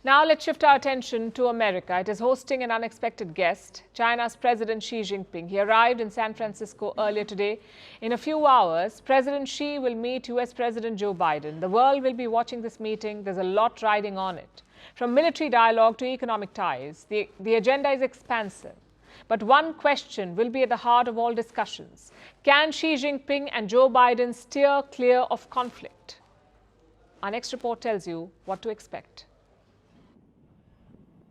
Now let's shift our attention to America. It is hosting an unexpected guest, China's President Xi Jinping. He arrived in San Francisco earlier today. In a few hours, President Xi will meet US President Joe Biden. The world will be watching this meeting. There's a lot riding on it. From military dialogue to economic ties, the agenda is expansive. But one question will be at the heart of all discussions. Can Xi Jinping and Joe Biden steer clear of conflict? Our next report tells you what to expect.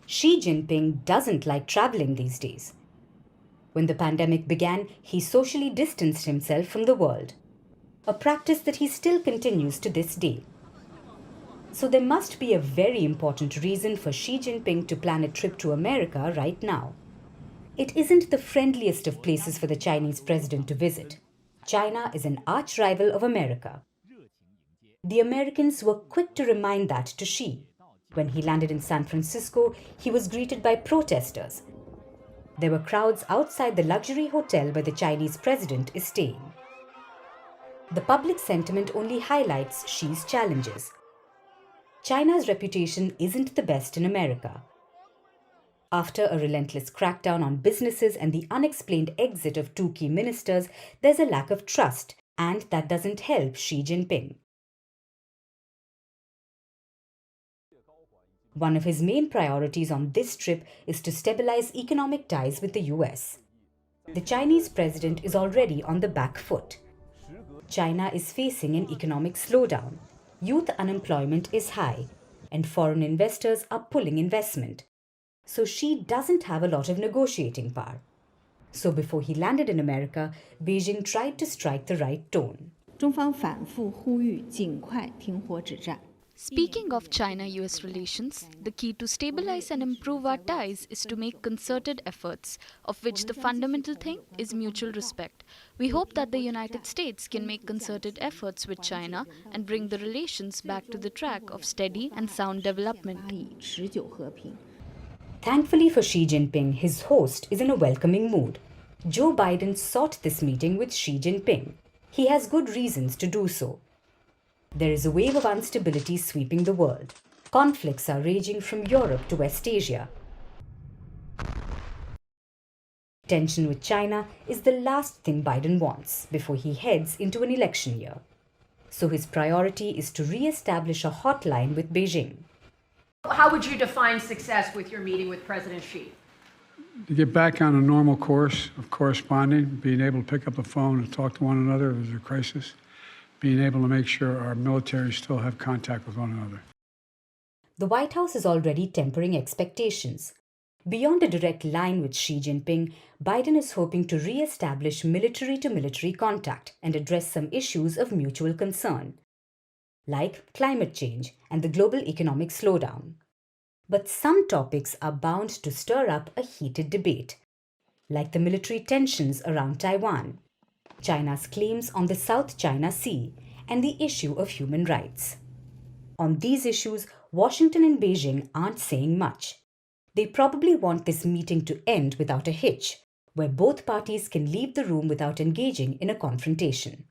Xi Jinping doesn't like traveling these days. When the pandemic began, he socially distanced himself from the world, a practice that he still continues to this day. So there must be a very important reason for Xi Jinping to plan a trip to America right now. It isn't the friendliest of places for the Chinese president to visit. China is an arch-rival of America. The Americans were quick to remind that to Xi. When he landed in San Francisco, he was greeted by protesters. There were crowds outside the luxury hotel where the Chinese president is staying. The public sentiment only highlights Xi's challenges. China's reputation isn't the best in America. After a relentless crackdown on businesses and the unexplained exit of two key ministers, there's a lack of trust, and that doesn't help Xi Jinping. One of his main priorities on this trip is to stabilize economic ties with the US. The Chinese president is already on the back foot. China is facing an economic slowdown. Youth unemployment is high, and foreign investors are pulling investment. So Xi doesn't have a lot of negotiating power. So before he landed in America, Beijing tried to strike the right tone. 中方反复呼吁尽快停火止战。 Speaking of China-US relations, the key to stabilize and improve our ties is to make concerted efforts, of which the fundamental thing is mutual respect. We hope that the United States can make concerted efforts with China and bring the relations back to the track of steady and sound development. 以持久和平。 Thankfully for Xi Jinping, his host is in a welcoming mood. Joe Biden sought this meeting with Xi Jinping. He has good reasons to do so. There is a wave of instability sweeping the world. Conflicts are raging from Europe to West Asia. Tension with China is the last thing Biden wants before he heads into an election year. So his priority is to re-establish a hotline with Beijing. How would you define success with your meeting with President Xi? To get back on a normal course of corresponding, being able to pick up the phone and talk to one another if there's a crisis, being able to make sure our military still have contact with one another. The White House is already tempering expectations. Beyond a direct line with Xi Jinping, Biden is hoping to re-establish military-to-military contact and address some issues of mutual concern, like climate change and the global economic slowdown. But some topics are bound to stir up a heated debate, like the military tensions around Taiwan, China's claims on the South China Sea, and the issue of human rights. On these issues, Washington and Beijing aren't saying much. They probably want this meeting to end without a hitch, where both parties can leave the room without engaging in a confrontation.